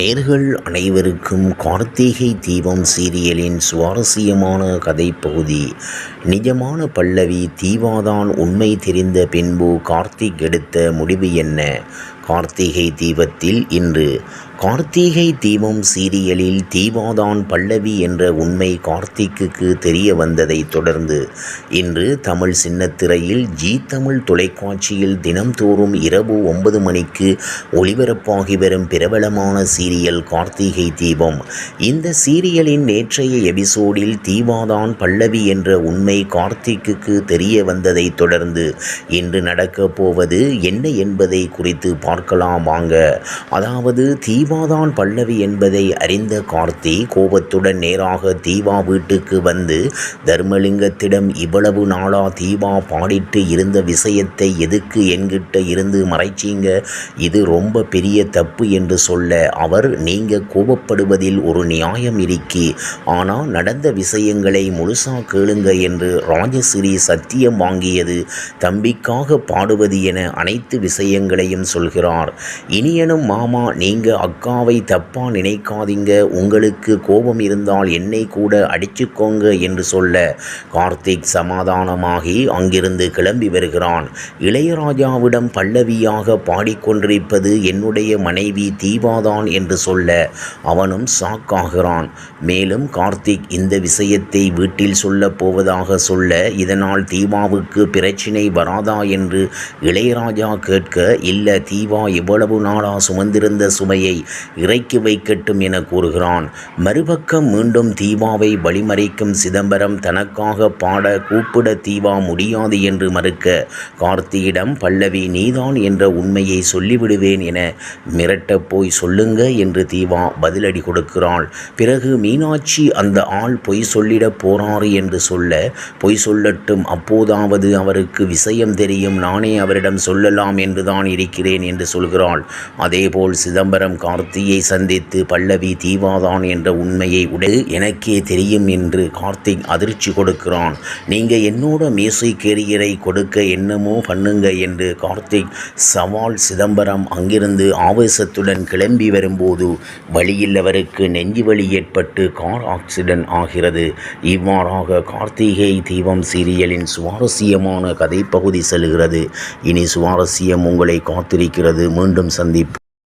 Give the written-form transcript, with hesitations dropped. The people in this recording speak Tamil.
நேர்கள் அனைவருக்கும் கார்த்திகை தீபம் சீரியலின் சுவாரஸ்யமான கதைப்பகுதி. நிஜமான பல்லவி தீவாதான் உண்மை தெரிந்த பின்பு கார்த்திக் எடுத்த முடிவு என்ன? கார்த்திகை தீபத்தில் இன்று கார்த்திகை தீபம் சீரியலில் தீவாதான் பல்லவி என்ற உண்மை கார்த்திக்கு தெரிய வந்ததை தொடர்ந்து இன்று தமிழ் சின்னத்திரையில் ஜீ தமிழ் தொலைக்காட்சியில் தினம்தோறும் இரவு 9 மணிக்கு ஒளிபரப்பாகி வரும் பிரபலமான சீரியல் கார்த்திகை தீபம். இந்த சீரியலின் நேற்றைய எபிசோடில் தீவாதான் பல்லவி என்ற உண்மை கார்த்திக்கு தெரிய வந்ததை தொடர்ந்து இன்று நடக்கப் போவது என்ன என்பதை குறித்து பார்க்கலாம் வாங்க. அதாவது தீவாதான் பல்லவி என்பதை அறிந்த கார்த்தி கோபத்துடன் நேராக தீவா வீட்டுக்கு வந்து தர்மலிங்கத்திடம் இவ்வளவு நாளா தீவா பாடிட்டு இருந்த விஷயத்தை எதுக்கு என்கிட்ட இருந்து மறைச்சிங்க, இது ரொம்ப பெரிய தப்பு என்று சொல்ல அவர், நீங்க கோபப்படுவதில் ஒரு நியாயம் இருக்கி, ஆனால் நடந்த விஷயங்களை முழுசா கேளுங்க என்று ராஜஸ்ரீ சத்தியம் வாங்கியது தம்பிக்காக பாடுவது என அனைத்து விஷயங்களையும் சொல்கிறார். இனியனும் மாமா, நீங்க அக்காவை தப்பா நினைக்காதீங்க, உங்களுக்கு கோபம் இருந்தால் என்னை கூட அடிச்சுக்கோங்க என்று சொல்ல கார்த்திக் சமாதானமாகி அங்கிருந்து கிளம்பி வருகிறான். இளையராஜாவிடம் பல்லவியாக பாடிக்கொண்டிருப்பது என்னுடைய மனைவி தீவாதான் என்று சொல்ல அவனும் ஷாக்காகிறான். மேலும் கார்த்திக் இந்த விஷயத்தை வீட்டில் சொல்ல போவதாக சொல்ல, இதனால் தீவாவுக்கு பிரச்சினை வராதா என்று இளையராஜா கேட்க, இல்ல, தீவா இவ்வளவு நாளா சுமந்திருந்த சுமையை இறக்கி வைக்கட்டும் என கூறுகிறான். மறுபக்கம் மீண்டும் தீவாவை வழிமறைக்கும் சிதம்பரம் தனக்காக பாட கூப்பிட தீவா முடியாது என்று மறுக்க கார்த்தியிடம் பல்லவி நீதான் என்ற உண்மையை சொல்லிவிடுவேன் என மிரட்டப் போய் சொல்லுங்க என்று தீவா பதிலடி கொடுக்கிறாள். பிறகு மீனாட்சி அந்த ஆள் பொய் சொல்லிட போறாரு என்று சொல்ல, பொய் சொல்லட்டும், அப்போதாவது அவருக்கு விஷயம் தெரியும், நானே அவரிடம் சொல்லலாம் என்றுதான் இருக்கிறேன் என்று சொல்கிறாள். அதேபோல் சிதம்பரம் கார்த்தியை சந்தித்து பல்லவி தீவாதான் என்ற உண்மையை எனக்கே தெரியும் என்று கார்த்திக் அதிர்ச்சி கொடுக்கிறான். நீங்க என்னோட மீசை கேரியரை கொடுக்க என்னமோ பண்ணுங்க என்று கார்த்திக் சவால். சிதம்பரம் அங்கிருந்து ஆவேசத்துடன் கிளம்பி வரும்போது வழியில் அவருக்கு நெஞ்சு வலி ஏற்பட்டு கார் ஆக்சிடென்ட் ஆகிறது. இவ்வாறாக கார்த்திகை தீபம் சீரியலின் சுவாரஸ்யமான கதைப்பகுதி செல்கிறது. இனி சுவாரஸ்யம் உங்களை காத்திருக்கிறது. மீண்டும் சந்திப்பு.